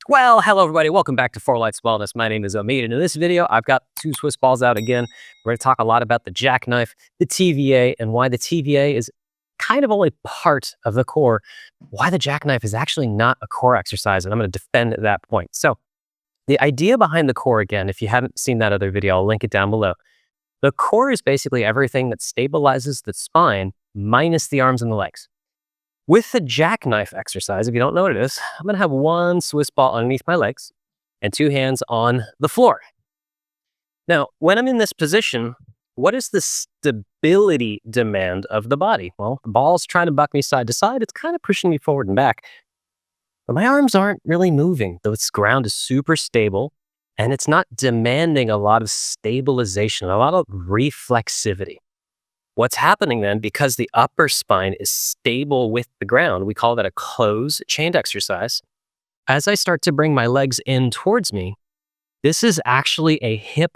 Well, hello everybody. Welcome back to Four Lights Wellness. My name is Omid, and in this video, I've got two Swiss balls out again. We're going to talk a lot about the jackknife, the TVA, and why the TVA is kind of only part of the core, why the jackknife is actually not a core exercise, and I'm going to defend that point. So the idea behind the core, again, if you haven't seen that other video, I'll link it down below. The core is basically everything that stabilizes the spine minus the arms and the legs. With the jackknife exercise, if you don't know what it is, I'm going to have one Swiss ball underneath my legs and two hands on the floor. Now, when I'm in this position, what is the stability demand of the body? Well, the ball's trying to buck me side to side. It's kind of pushing me forward and back. But my arms aren't really moving. This ground is super stable, and it's not demanding a lot of stabilization, a lot of reflexivity. What's happening then, because the upper spine is stable with the ground, we call that a closed chained exercise. As I start to bring my legs in towards me, this is actually a hip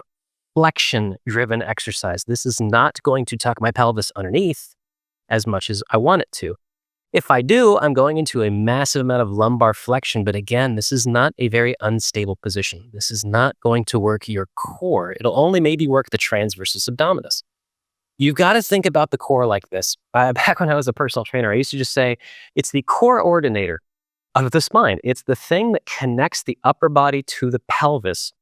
flexion driven exercise. This is not going to tuck my pelvis underneath as much as I want it to. If I do, I'm going into a massive amount of lumbar flexion, but again, this is not a very unstable position. This is not going to work your core. It'll only maybe work the transverse abdominis. You've got to think about the core like this. Back when I was a personal trainer, I used to just say, it's the coordinator of the spine. It's the thing that connects the upper body to the pelvis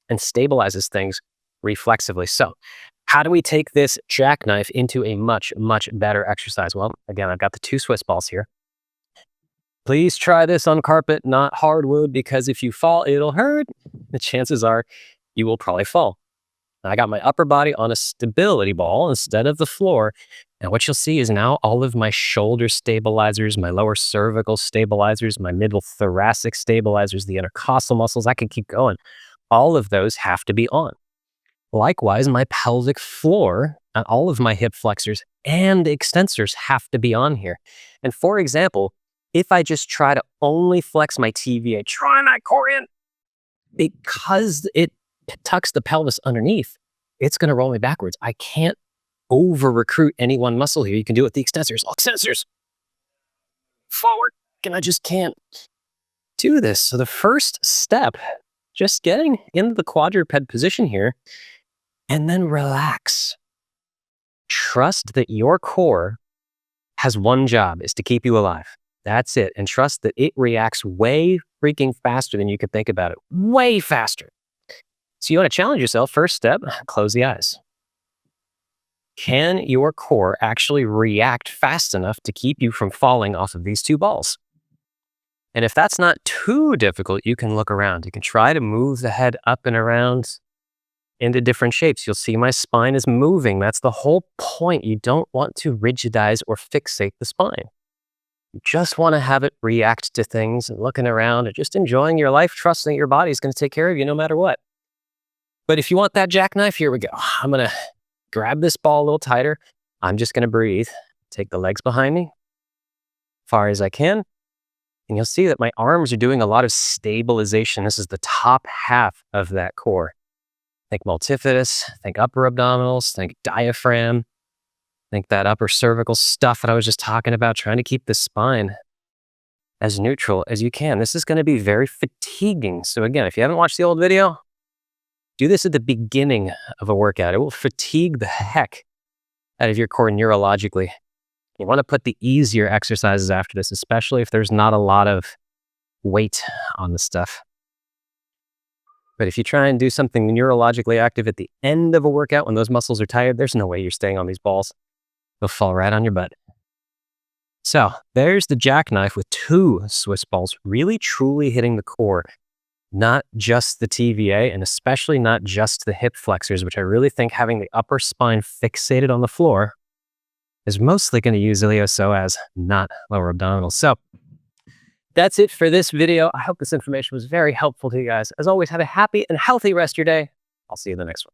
and stabilizes things reflexively. So how do we take this jackknife into a much, much better exercise? Well, again, I've got the two Swiss balls here. Please try this on carpet, not hardwood, because if you fall, it'll hurt. The chances are you will probably fall. I got my upper body on a stability ball instead of the floor. And what you'll see is now all of my shoulder stabilizers, my lower cervical stabilizers, my middle thoracic stabilizers, the intercostal muscles, I can keep going. All of those have to be on. Likewise, my pelvic floor and all of my hip flexors and extensors have to be on here. And for example, if I just try to only flex my TVA, try my core in, because it tucks the pelvis underneath, it's going to roll me backwards. I can't over-recruit any one muscle here. You can do it with the extensors. All extensors forward, and I just can't do this. So the first step, just getting into the quadruped position here, and then relax. Trust that your core has one job, is to keep you alive. That's it. And trust that it reacts way freaking faster than you could think about it. Way faster. So you want to challenge yourself. First step, close the eyes. Can your core actually react fast enough to keep you from falling off of these two balls? And if that's not too difficult, you can look around. You can try to move the head up and around into different shapes. You'll see my spine is moving. That's the whole point. You don't want to rigidize or fixate the spine. You just want to have it react to things and looking around and just enjoying your life, trusting your body is going to take care of you no matter what. But if you want that jackknife, here we go. I'm going to grab this ball a little tighter. I'm just going to breathe. Take the legs behind me, far as I can. And you'll see that my arms are doing a lot of stabilization. This is the top half of that core. Think multifidus, think upper abdominals, think diaphragm, think that upper cervical stuff that I was just talking about, trying to keep the spine as neutral as you can. This is going to be very fatiguing. So again, if you haven't watched the old video, do this at the beginning of a workout. It will fatigue the heck out of your core neurologically. You want to put the easier exercises after this, especially if there's not a lot of weight on the stuff. But if you try and do something neurologically active at the end of a workout when those muscles are tired, there's no way you're staying on these balls. They'll fall right on your butt. So there's the jackknife with two Swiss balls really truly hitting the core. Not just the TVA, and especially not just the hip flexors, which I really think having the upper spine fixated on the floor is mostly going to use iliopsoas, not lower abdominals. So that's it for this video. I hope this information was very helpful to you guys. As always, have a happy and healthy rest of your day. I'll see you in the next one.